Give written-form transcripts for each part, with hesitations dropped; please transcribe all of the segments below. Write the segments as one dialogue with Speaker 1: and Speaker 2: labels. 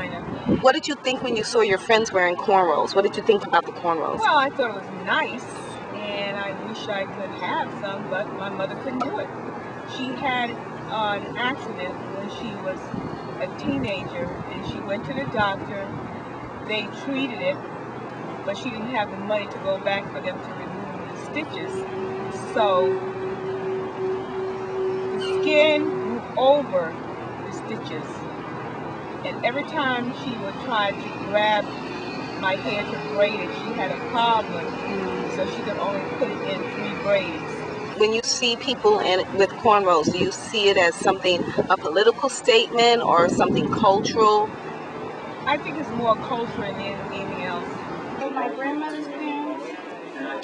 Speaker 1: Carolina.
Speaker 2: What did you think when you saw your friends wearing cornrows? What did you think about the cornrows?
Speaker 1: Well, I thought it was nice, and I wish I could have some, but my mother couldn't do it. She had an accident when she was a teenager, and she went to the doctor. They treated it, but she didn't have the money to go back for them to remove the stitches. So the skin grew over the stitches. And every time she would try to grab my hair to braid it, she had a problem. So she could only put it in 3 braids.
Speaker 2: When you see people with cornrows, do you see it as something, a political statement or something cultural?
Speaker 1: I think it's more cultural than anything else.
Speaker 3: My grandmother's parents,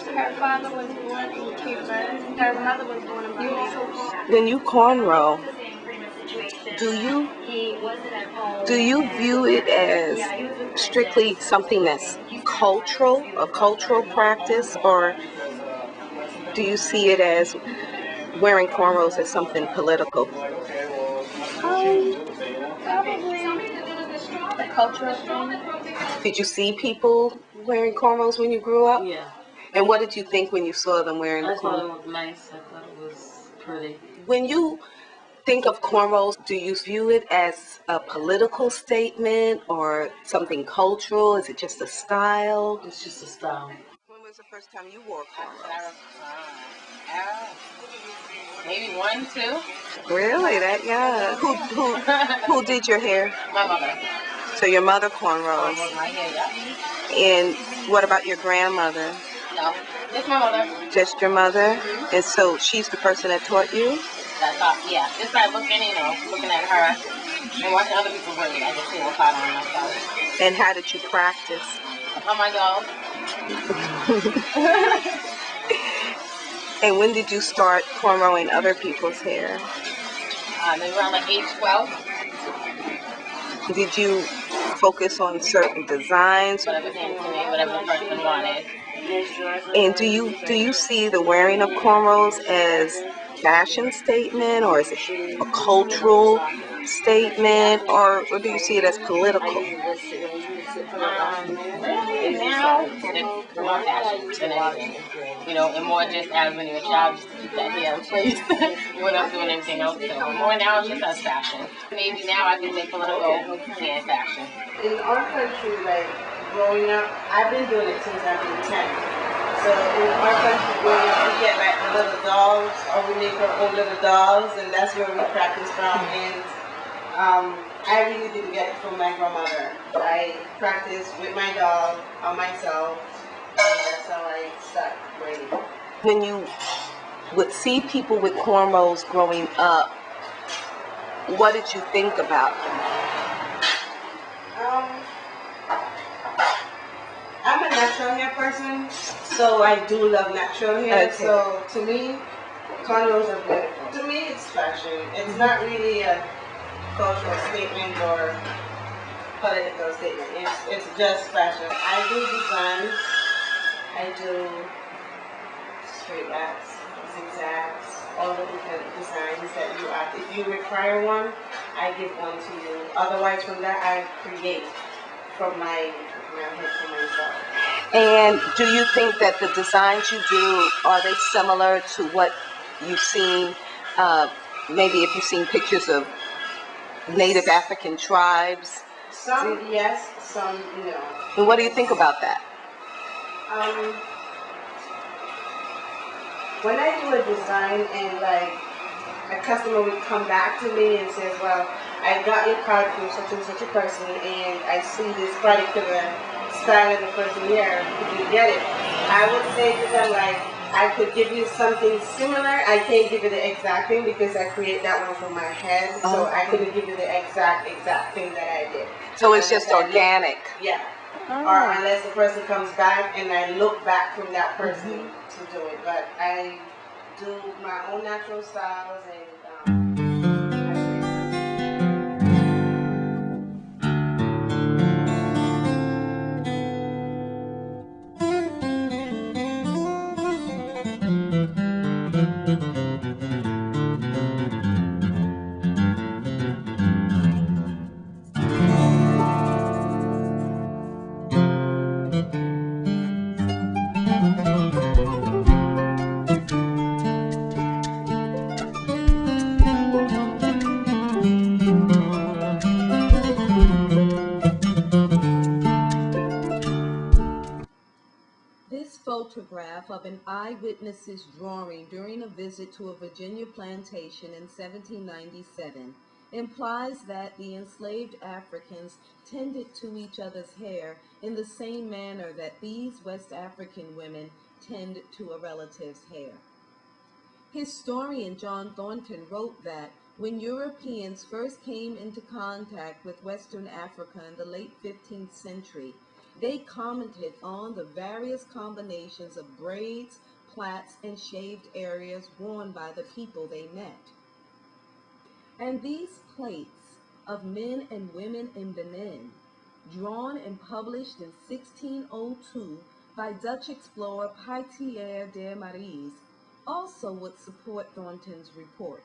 Speaker 3: her father was born in Cape Verde, her mother was born in Barbados.
Speaker 2: When you cornrow, do you view it as strictly something that's cultural, a cultural practice, or do you see it as wearing cornrows as something political?
Speaker 3: Probably a cultural thing.
Speaker 2: Did you see people wearing cornrows when you grew up?
Speaker 4: Yeah.
Speaker 2: And what did you think when you saw them wearing the cornrows?
Speaker 4: I thought it was nice. I thought it was pretty.
Speaker 2: When you think of cornrows, do you view it as a political statement or something cultural? Is it just a style?
Speaker 4: It's just a style.
Speaker 2: When was the first time you wore cornrows?
Speaker 5: Maybe 1, 2.
Speaker 2: Really? That young? Who did your hair?
Speaker 5: My mother.
Speaker 2: So your mother cornrows.
Speaker 5: My hair, yeah.
Speaker 2: And what about your grandmother?
Speaker 5: No, just my mother.
Speaker 2: Just your mother? And so she's the person that taught you?
Speaker 5: That's all. Yeah, just by looking, looking at her and watching other people work, I just see what's hot on myself.
Speaker 2: And how did you practice?
Speaker 5: On my dog.
Speaker 2: And when did you start cornrowing other people's hair?
Speaker 5: Maybe around like age 12.
Speaker 2: Did you focus on certain designs?
Speaker 5: Whatever came to me, whatever the person wanted.
Speaker 2: And do you see the wearing of cornrows as fashion statement, or is it a cultural statement, or do you see it as political?
Speaker 5: Now, it's more fashion than anything. And more just as when you're a child, just to keep that hair in place without doing anything else. So more now, it's just as fashion. Maybe now I can say political and fashion.
Speaker 6: In our country, like growing up, I've been doing it since I've been 10. So in our country, growing up, we get like the little dolls, or we make our own little dolls, and that's where we practice from. And I really didn't get it from my grandmother. I practiced with my doll on myself, and that's how I started braiding.
Speaker 2: When you would see people with cornrows growing up, what did you think about them?
Speaker 6: I'm a natural hair person, so I do love natural hair.
Speaker 2: Okay.
Speaker 6: So to me, cornrows are beautiful. To me, it's fashion. It's not really a cultural statement or political statement. It's just fashion. I do designs. I do straight backs, zigzags, all the different designs that you ask. If you require one, I give one to you. Otherwise, from that, I create from my head for myself.
Speaker 2: And do you think that the designs you do, are they similar to what you've seen, maybe if you've seen pictures of Native African tribes?
Speaker 6: Some yes, some no.
Speaker 2: And what do you think about that?
Speaker 6: When I do a design and like a customer would come back to me and says, well, I got your card from such and such a person and I see this particular style of the person here, could you get it? I would say to them, like, I could give you something similar. I can't give you the exact thing because I create that one from my head, so I couldn't give you the exact thing that I did.
Speaker 2: So it's just organic?
Speaker 6: Yeah. Or unless the person comes back and I look back from that person to do it. But I do my own natural styles and
Speaker 2: photograph of an eyewitness's drawing during a visit to a Virginia plantation in 1797 implies that the enslaved Africans tended to each other's hair in the same manner that these West African women tend to a relative's hair. Historian John Thornton wrote that when Europeans first came into contact with Western Africa in the late 15th century, they commented on the various combinations of braids, plaits, and shaved areas worn by the people they met. And these plates of men and women in Benin, drawn and published in 1602 by Dutch explorer Pierre de Marais, also would support Thornton's report,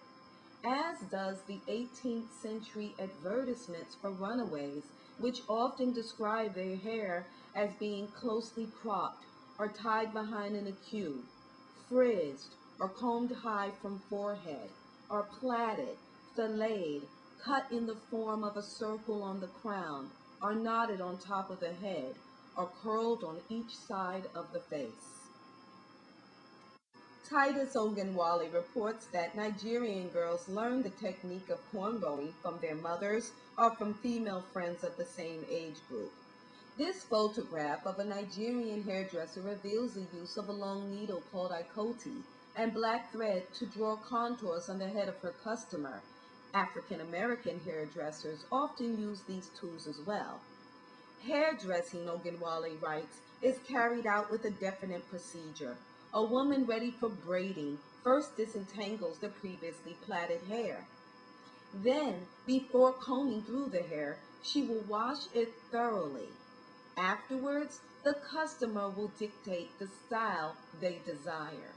Speaker 2: as does the 18th century advertisements for runaways, which often describe their hair as being closely cropped or tied behind in a queue, frizzed or combed high from forehead, or plaited, filleted, cut in the form of a circle on the crown, or knotted on top of the head, or curled on each side of the face. Titus Ogunwale reports that Nigerian girls learn the technique of cornrowing from their mothers or from female friends of the same age group. This photograph of a Nigerian hairdresser reveals the use of a long needle called ikoti and black thread to draw contours on the head of her customer. African American hairdressers often use these tools as well. Hairdressing, Ogunwale writes, is carried out with a definite procedure. A woman ready for braiding first disentangles the previously plaited hair. Then, before combing through the hair, she will wash it thoroughly. Afterwards, the customer will dictate the style they desire.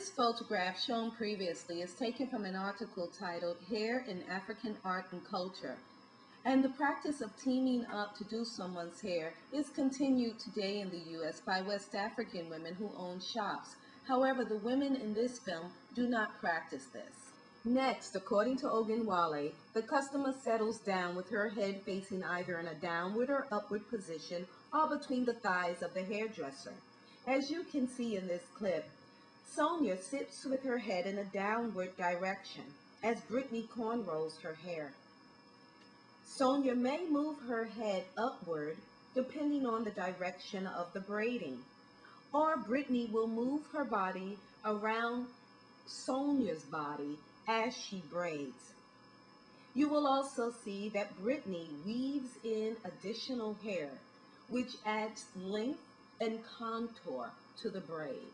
Speaker 2: This photograph shown previously is taken from an article titled Hair in African Art and Culture, and the practice of teaming up to do someone's hair is continued today in the U.S. by West African women who own shops. However, the women in this film do not practice this. Next, according to Ogunwale, the customer settles down with her head facing either in a downward or upward position or between the thighs of the hairdresser. As you can see in this clip, Sonia sits with her head in a downward direction as Brittany cornrows her hair. Sonia may move her head upward depending on the direction of the braiding, or Brittany will move her body around Sonia's body as she braids. You will also see that Brittany weaves in additional hair, which adds length and contour to the braids.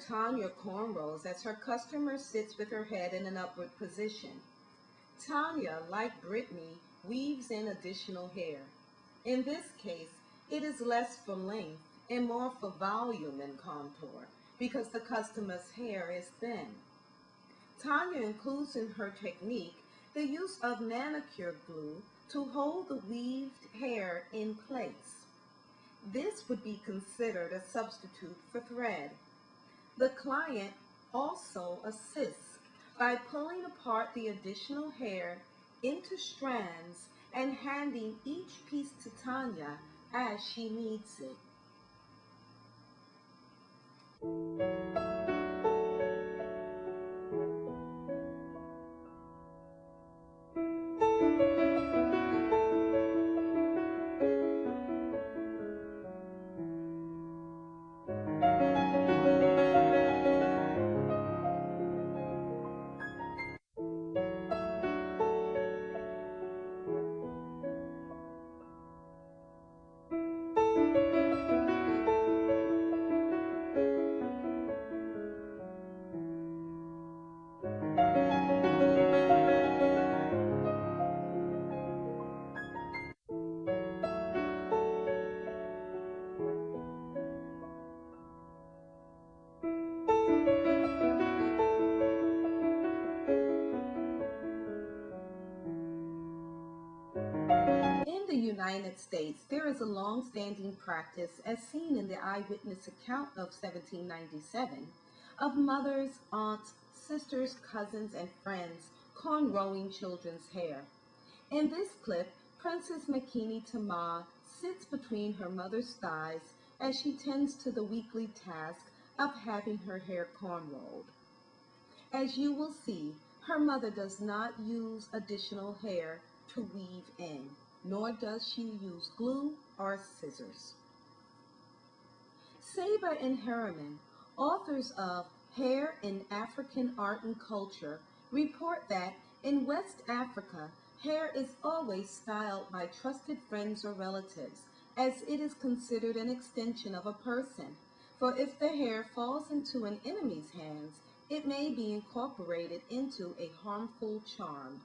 Speaker 2: Tanya cornrows as her customer sits with her head in an upward position. Tanya, like Brittany, weaves in additional hair. In this case, it is less for length and more for volume and contour because the customer's hair is thin. Tanya includes in her technique the use of manicure glue to hold the weaved hair in place. This would be considered a substitute for thread. The client also assists by pulling apart the additional hair into strands and handing each piece to Tanya as she needs it. In the United States, there is a long-standing practice, as seen in the eyewitness account of 1797, of mothers, aunts, sisters, cousins, and friends cornrowing children's hair. In this clip, Princess Makini Tama sits between her mother's thighs as she tends to the weekly task of having her hair cornrowed. As you will see, her mother does not use additional hair to weave in, nor does she use glue or scissors. Saber and Harriman, authors of Hair in African Art and Culture, report that in West Africa, hair is always styled by trusted friends or relatives, as it is considered an extension of a person. For if the hair falls into an enemy's hands, it may be incorporated into a harmful charm.